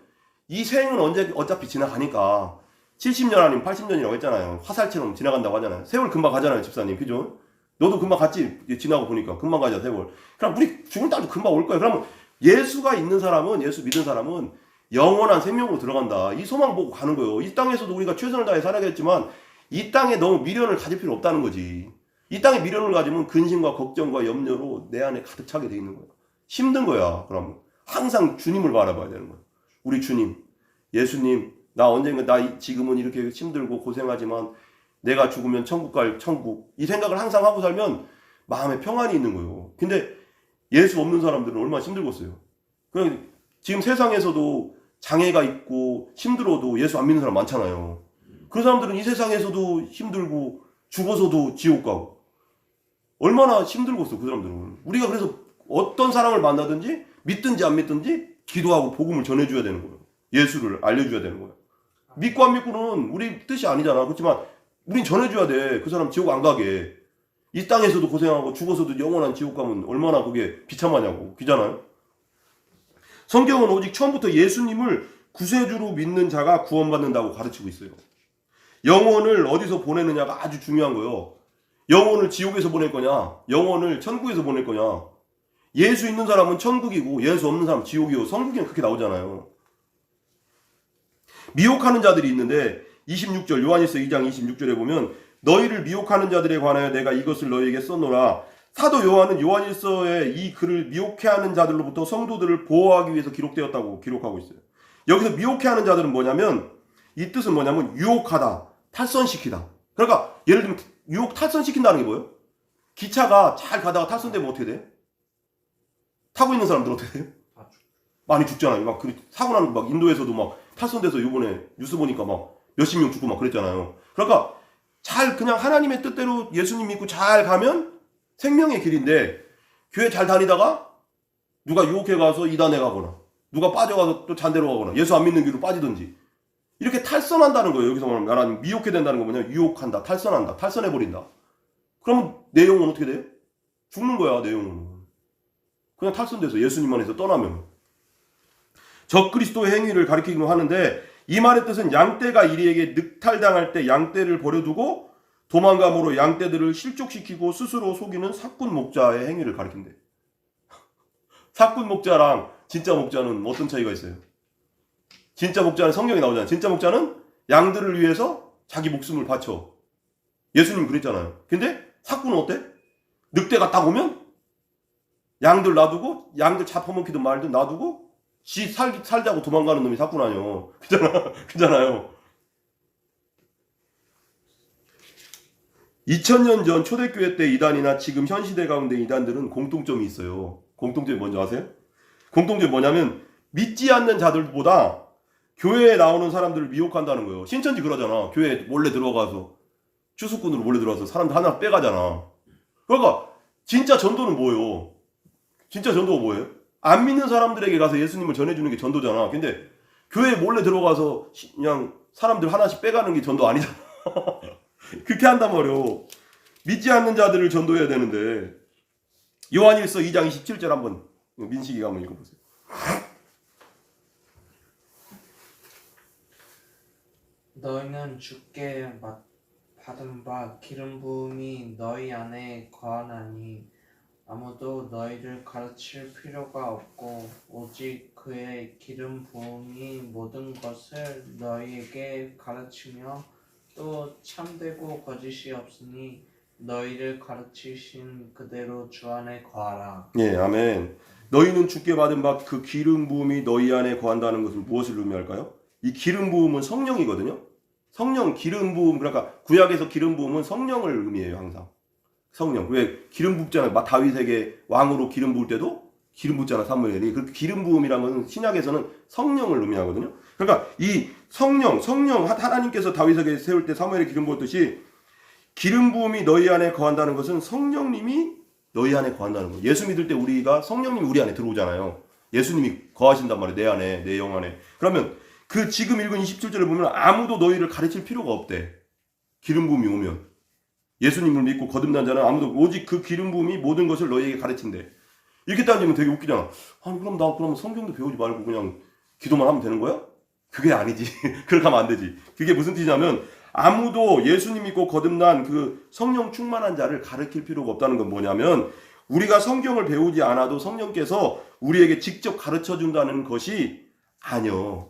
이 생은 어차피 지나가니까 70년 아니면 80년이라고 했잖아요. 화살처럼 지나간다고 하잖아요. 세월 금방 가잖아요. 집사님. 그죠? 너도 금방 갔지? 지나고 보니까 금방 가자 세월. 그럼 우리 죽을 날도 금방 올 거야. 그러면 예수가 있는 사람은 예수 믿는 사람은 영원한 생명으로 들어간다. 이 소망 보고 가는 거예요. 이 땅에서도 우리가 최선을 다해 살아야겠지만 이 땅에 너무 미련을 가질 필요 없다는 거지. 이 땅에 미련을 가지면 근심과 걱정과 염려로 내 안에 가득 차게 돼 있는 거야. 힘든 거야. 그럼 항상 주님을 바라봐야 되는 거야. 우리 주님, 예수님, 나 언젠가 지금은 이렇게 힘들고 고생하지만 내가 죽으면 천국 갈 천국. 이 생각을 항상 하고 살면 마음에 평안이 있는 거예요. 근데 예수 없는 사람들은 얼마나 힘들겠어요. 그냥 지금 세상에서도 장애가 있고 힘들어도 예수 안 믿는 사람 많잖아요. 그 사람들은 이 세상에서도 힘들고 죽어서도 지옥 가고 얼마나 힘들겠어 그 사람들은. 우리가 그래서 어떤 사람을 만나든지 믿든지 안 믿든지 기도하고 복음을 전해줘야 되는 거예요. 예수를 알려줘야 되는 거예요. 믿고 안 믿고는 우리 뜻이 아니잖아. 그렇지만 우린 전해줘야 돼. 그 사람 지옥 안 가게. 이 땅에서도 고생하고 죽어서도 영원한 지옥 가면 얼마나 그게 비참하냐고. 그잖아요. 성경은 오직 처음부터 예수님을 구세주로 믿는 자가 구원받는다고 가르치고 있어요. 영혼을 어디서 보내느냐가 아주 중요한 거예요. 영혼을 지옥에서 보낼 거냐, 영혼을 천국에서 보낼 거냐. 예수 있는 사람은 천국이고 예수 없는 사람은 지옥이고 성경에는 그렇게 나오잖아요. 미혹하는 자들이 있는데 26절 요한일서 2장 26절에 보면 너희를 미혹하는 자들에 관하여 내가 이것을 너희에게 썼노라. 사도 요한은 요한일서에 이 글을 미혹해하는 자들로부터 성도들을 보호하기 위해서 기록되었다고 기록하고 있어요. 여기서 미혹해하는 자들은 뭐냐면 이 뜻은 뭐냐면 유혹하다, 탈선시키다. 그러니까 예를 들면 유혹 탈선시킨다는 게 뭐예요? 기차가 잘 가다가 탈선되면 어떻게 돼요? 타고 있는 사람들은 어떻게 돼요? 많이 죽잖아요. 막 사고 나는 막 인도에서도 막 탈선돼서 요번에 뉴스 보니까 막 몇십 명 죽고 막 그랬잖아요. 그러니까 잘 그냥 하나님의 뜻대로 예수님 믿고 잘 가면 생명의 길인데 교회 잘 다니다가 누가 유혹해 가서 이단에 가거나 누가 빠져가서 또 잔대로 가거나 예수 안 믿는 길로 빠지든지 이렇게 탈선한다는 거예요. 여기서 말하는 미혹해 된다는 거 뭐냐면 유혹한다, 탈선한다, 탈선해버린다. 그러면 내용은 어떻게 돼요? 죽는 거야. 내용은 그냥 탈선돼서 예수님 안에서 떠나면 적그리스도의 행위를 가리키기도 하는데 이 말의 뜻은 양떼가 이리에게 늑탈당할 때 양떼를 버려두고 도망감으로 양떼들을 실족시키고 스스로 속이는 사꾼 목자의 행위를 가리킨대. 사꾼 목자랑 진짜 목자는 어떤 차이가 있어요? 진짜 목자는 성경에 나오잖아요. 진짜 목자는 양들을 위해서 자기 목숨을 바쳐. 예수님 그랬잖아요. 근데 사꾼은 어때? 늑대가 딱 오면 양들 놔두고 양들 잡아먹히든 말든 놔두고 지 살자고 도망가는 놈이 사꾼 아니요. 그잖아요. 2000년 전 초대교회 때 이단이나 지금 현 시대 가운데 이단들은 공통점이 있어요. 공통점이 뭔지 아세요? 공통점이 뭐냐면 믿지 않는 자들보다 교회에 나오는 사람들을 미혹한다는 거예요. 신천지 그러잖아. 교회에 몰래 들어가서 추수꾼으로 몰래 들어가서 사람들 하나 빼가잖아. 그러니까 진짜 전도는 뭐예요? 진짜 전도가 뭐예요? 안 믿는 사람들에게 가서 예수님을 전해주는 게 전도잖아. 근데 교회에 몰래 들어가서 그냥 사람들 하나씩 빼가는 게 전도 아니잖아. 그렇게 한단 말이에요. 믿지 않는 자들을 전도해야 되는데 요한일서 2장 27절 한번 민식이가 한번 읽어보세요. 너희는 주께 받은 바 기름 부음이 너희 안에 거하나니 아무도 너희를 가르칠 필요가 없고 오직 그의 기름 부음이 모든 것을 너희에게 가르치며 또 참되고 거짓이 없으니 너희를 가르치신 그대로 주 안에 거하라. 예, 아멘. 너희는 주께 받은 바 그 기름 부음이 너희 안에 거한다는 것은 무엇을 의미할까요? 이 기름 부음은 성령이거든요. 성령, 기름 부음, 그러니까 구약에서 기름 부음은 성령을 의미해요, 항상. 성령. 왜 기름 붓잖아요. 다윗에게 왕으로 기름 부을 때도 기름 붓잖아, 사무엘이. 그 기름 부음이라는 것은 신약에서는 성령을 의미하거든요. 그러니까 이 성령, 하나님께서 다윗에게 세울 때 사무엘에 기름 부었듯이 기름 부음이 너희 안에 거한다는 것은 성령님이 너희 안에 거한다는 거예요. 예수 믿을 때 우리가 성령님이 우리 안에 들어오잖아요. 예수님이 거하신단 말이에요. 내 안에, 내 영 안에. 그러면 그 지금 읽은 27절을 보면 아무도 너희를 가르칠 필요가 없대. 기름 부음이 오면. 예수님을 믿고 거듭난 자는 아무도 오직 그 기름 부음이 모든 것을 너희에게 가르친대. 이렇게 따지면 되게 웃기잖아. 아니 그럼 성경도 배우지 말고 그냥 기도만 하면 되는 거야? 그게 아니지. 그렇게 하면 안 되지. 그게 무슨 뜻이냐면 아무도 예수님 믿고 거듭난 그 성령 충만한 자를 가르칠 필요가 없다는 건 뭐냐면 우리가 성경을 배우지 않아도 성령께서 우리에게 직접 가르쳐 준다는 것이 아니요.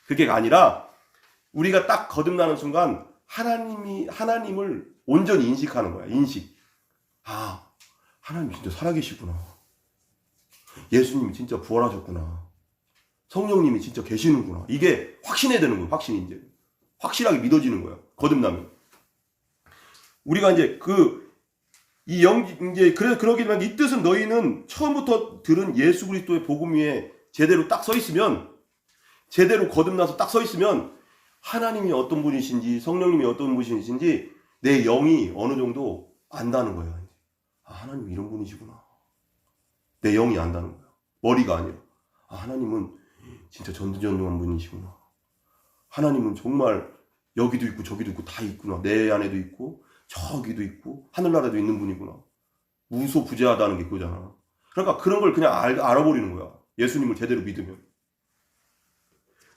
그게 아니라 우리가 딱 거듭나는 순간 하나님을 온전히 인식하는 거야. 인식. 아, 하나님 진짜 살아계시구나. 예수님이 진짜 부활하셨구나. 성령님이 진짜 계시는구나. 이게 확신해야 되는 거예요. 확신이 이제. 확실하게 믿어지는 거야. 거듭나면. 우리가 이제 그러기 때문에 이 뜻은 너희는 처음부터 들은 예수 그리스도의 복음 위에 제대로 딱 서 있으면, 제대로 거듭나서 딱 서 있으면, 하나님이 어떤 분이신지, 성령님이 어떤 분이신지, 내 영이 어느 정도 안다는 거예요. 아, 하나님 이런 분이시구나. 내 영이 안다는 거야. 머리가 아니라. 아, 하나님은 진짜 전지전능한 분이시구나. 하나님은 정말 여기도 있고 저기도 있고 다 있구나. 내 안에도 있고 저기도 있고 하늘나라에도 있는 분이구나. 무소부재하다는 게 그거잖아. 그러니까 그런 걸 그냥 알아버리는 거야. 예수님을 제대로 믿으면.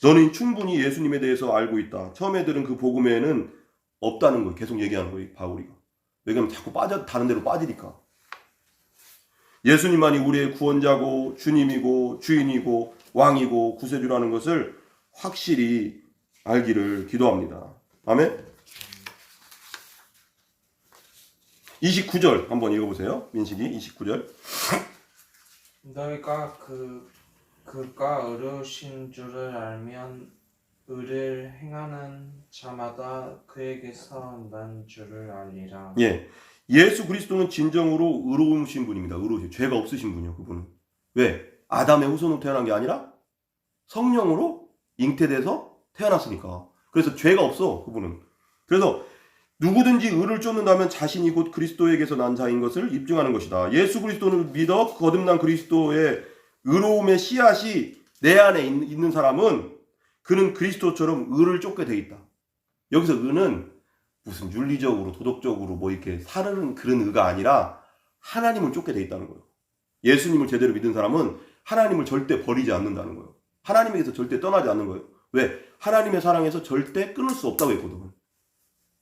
너는 충분히 예수님에 대해서 알고 있다. 처음에 들은 그 복음에는 없다는 걸 계속 얘기하는 거예요. 바울이가. 왜냐하면 자꾸 다른 데로 빠지니까. 예수님만이 우리의 구원자고 주님이고 주인이고 왕이고 구세주라는 것을 확실히 알기를 기도합니다. 아멘. 29절 한번 읽어보세요. 민식이 29절. 너희가 그가 의로우신 줄을 알면 의를 행하는 자마다 그에게서 난 줄을 알리라. 예, 예수 그리스도는 진정으로 의로우신 분입니다. 의로우신, 죄가 없으신 분이요. 그분은 왜? 아담의 후손으로 태어난 게 아니라 성령으로 잉태돼서 태어났으니까. 그래서 죄가 없어 그분은. 그래서 누구든지 의를 쫓는다면 자신이 곧 그리스도에게서 난 자인 것을 입증하는 것이다. 예수 그리스도를 믿어 거듭난 그리스도의 의로움의 씨앗이 내 안에 있는 사람은 그는 그리스도처럼 의를 쫓게 돼 있다. 여기서 의는 무슨 윤리적으로 도덕적으로 뭐 이렇게 사는 그런 의가 아니라 하나님을 쫓게 돼 있다는 거예요. 예수님을 제대로 믿은 사람은 하나님을 절대 버리지 않는다는 거예요. 하나님에게서 절대 떠나지 않는 거예요. 왜? 하나님의 사랑에서 절대 끊을 수 없다고 했거든.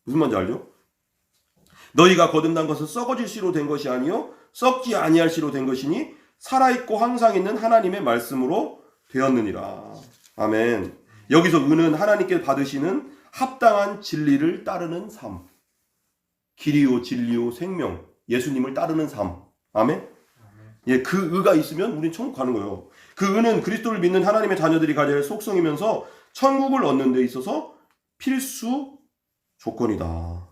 무슨 말인지 알죠? 너희가 거듭난 것은 썩어질 씨로 된 것이 아니요 썩지 아니할 씨로 된 것이니 살아있고 항상 있는 하나님의 말씀으로 되었느니라. 아멘. 여기서 의는 하나님께 받으시는 합당한 진리를 따르는 삶. 길이요 진리요 생명. 예수님을 따르는 삶. 아멘. 예, 그 의가 있으면 우린 천국 가는 거예요. 그 의는 그리스도를 믿는 하나님의 자녀들이 가져야 할 속성이면서 천국을 얻는 데 있어서 필수 조건이다.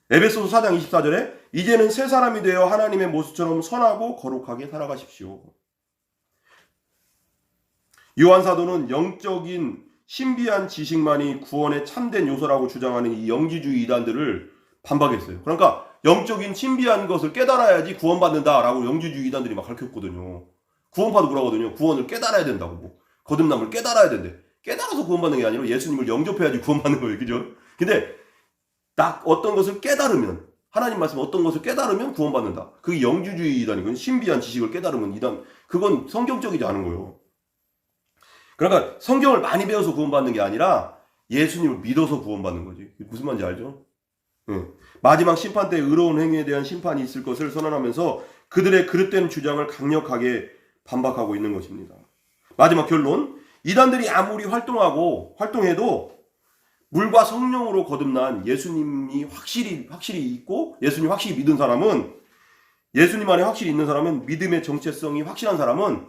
에베소서 4장 24절에 이제는 새 사람이 되어 하나님의 모습처럼 선하고 거룩하게 살아가십시오. 요한 사도는 영적인 신비한 지식만이 구원의 참된 요소라고 주장하는 이 영지주의 이단들을 반박했어요. 그러니까 영적인 신비한 것을 깨달아야지 구원받는다라고 영지주의 이단들이 막 가르쳤거든요. 구원파도 그러거든요. 구원을 깨달아야 된다고. 뭐. 거듭남을 깨달아야 된대. 깨달아서 구원받는 게 아니라 예수님을 영접해야지 구원받는 거예요. 그죠? 근데 딱 어떤 것을 깨달으면, 하나님 말씀 어떤 것을 깨달으면 구원받는다. 그게 영주주의 이단이거든요. 신비한 지식을 깨달으면 이단, 그건 성경적이지 않은 거예요. 그러니까 성경을 많이 배워서 구원받는 게 아니라 예수님을 믿어서 구원받는 거지. 무슨 말인지 알죠? 응. 마지막 심판 때 의로운 행위에 대한 심판이 있을 것을 선언하면서 그들의 그릇된 주장을 강력하게 반박하고 있는 것입니다. 마지막 결론. 이단들이 아무리 활동해도 물과 성령으로 거듭난 예수님이 확실히 있고 예수님 확실히 믿은 사람은, 예수님 안에 확실히 있는 사람은, 믿음의 정체성이 확실한 사람은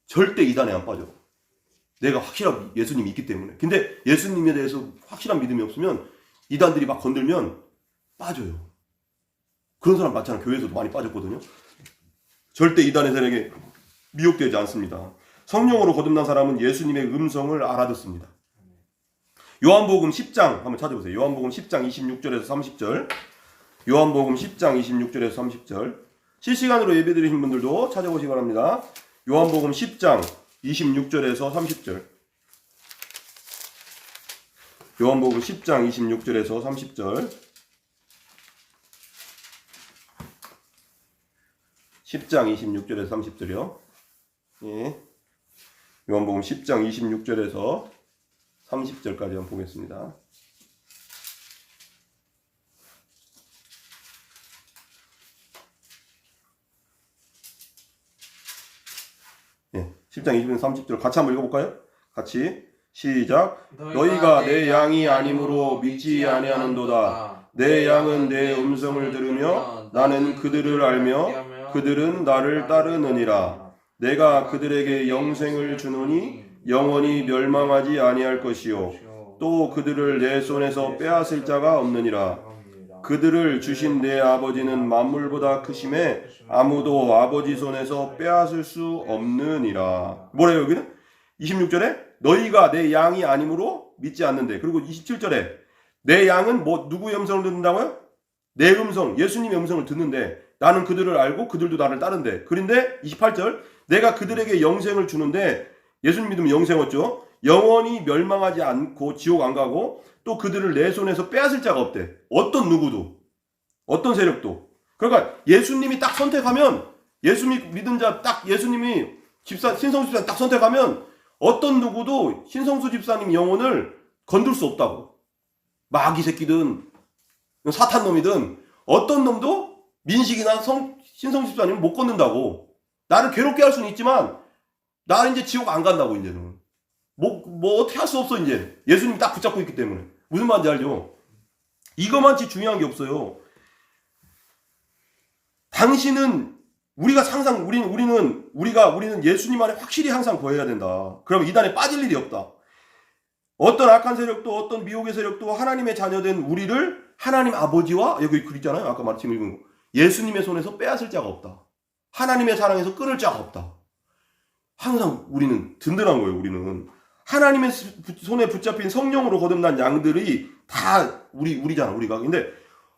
절대 이단에 안 빠져. 내가 확실한 예수님이 있기 때문에. 근데 예수님에 대해서 확실한 믿음이 없으면 이단들이 막 건들면 빠져요. 그런 사람 많잖아요. 교회에서도 많이 빠졌거든요. 절대 이단의 세력에 미혹되지 않습니다. 성령으로 거듭난 사람은 예수님의 음성을 알아듣습니다. 요한복음 10장 한번 찾아보세요. 요한복음 10장 26절에서 30절. 요한복음 10장 26절에서 30절. 실시간으로 예배드리신 분들도 찾아보시기 바랍니다. 요한복음 10장 26절에서 30절. 요한복음 10장 26절에서 30절. 10장 26절에서 30절이요. 예. 요한복음 10장 26절에서 30절까지 한번 보겠습니다. 예, 10장 20절 30절 같이 한번 읽어볼까요? 같이 시작. 너희가 내 양이 아니므로 믿지 아니하는도다. 내 양은 내 음성을 들으며 나는 그들을 알며 그들은 나를 따르느니라. 내가 그들에게 영생을 주노니 영원히 멸망하지 아니할 것이요 또 그들을 내 손에서 빼앗을 자가 없느니라. 그들을 주신 내 아버지는 만물보다 크심에 아무도 아버지 손에서 빼앗을 수 없느니라. 뭐래요 여기는? 26절에 너희가 내 양이 아니므로 믿지 않는데, 그리고 27절에 내 양은 뭐 누구의 음성을 듣는다고요? 내 음성, 예수님의 음성을 듣는데 나는 그들을 알고 그들도 나를 따른대. 그런데 28절 내가 그들에게 영생을 주는데, 예수님 믿으면 영생 얻죠. 영원히 멸망하지 않고 지옥 안 가고 또 그들을 내 손에서 빼앗을 자가 없대. 어떤 누구도, 어떤 세력도. 그러니까 예수님이 딱 선택하면, 예수님 믿은 자 딱 예수님이 신성수 집사님 딱 선택하면 어떤 누구도 신성수 집사님 영혼을 건들 수 없다고. 마귀 새끼든 사탄 놈이든 어떤 놈도 민식이나 신성수 집사님을 못 건든다고. 나를 괴롭게 할 수는 있지만 나는 이제 지옥 안 간다고. 이제는 뭐 어떻게 할 수 없어 이제. 예수님이 딱 붙잡고 있기 때문에. 무슨 말인지 알죠? 이거만치 중요한 게 없어요. 당신은 우리가 항상 우리는 예수님 안에 확실히 항상 거해야 된다. 그럼 이단에 빠질 일이 없다. 어떤 악한 세력도 어떤 미혹의 세력도 하나님의 자녀된 우리를 하나님 아버지와 여기 글 있잖아요. 아까 마침 읽은 거. 예수님의 손에서 빼앗을 자가 없다. 하나님의 사랑에서 끊을 자가 없다. 항상 우리는 든든한 거예요. 우리는 하나님의 손에 붙잡힌 성령으로 거듭난 양들이 다 우리잖아. 우리가. 근데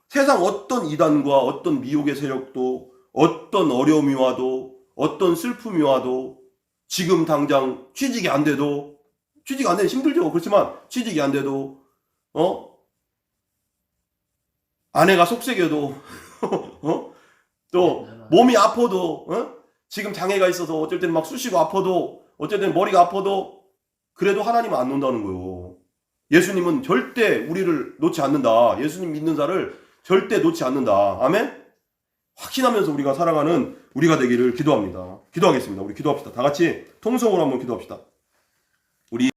세상 어떤 이단과 어떤 미혹의 세력도 어떤 어려움이 와도 어떤 슬픔이 와도 지금 당장 취직이 안 돼도 취직 안 되면 힘들죠. 그렇지만 취직이 안 돼도 아내가 속색여도 또 몸이 아파도 지금 장애가 있어서 어쩔 때는 막 쑤시고 아파도 어쩔 때는 머리가 아파도 그래도 하나님은 안 놓는다는 거예요. 예수님은 절대 우리를 놓지 않는다. 예수님 믿는 자를 절대 놓지 않는다. 아멘? 확신하면서 우리가 살아가는 우리가 되기를 기도합니다. 기도하겠습니다. 우리 기도합시다. 다 같이 통성으로 한번 기도합시다. 우리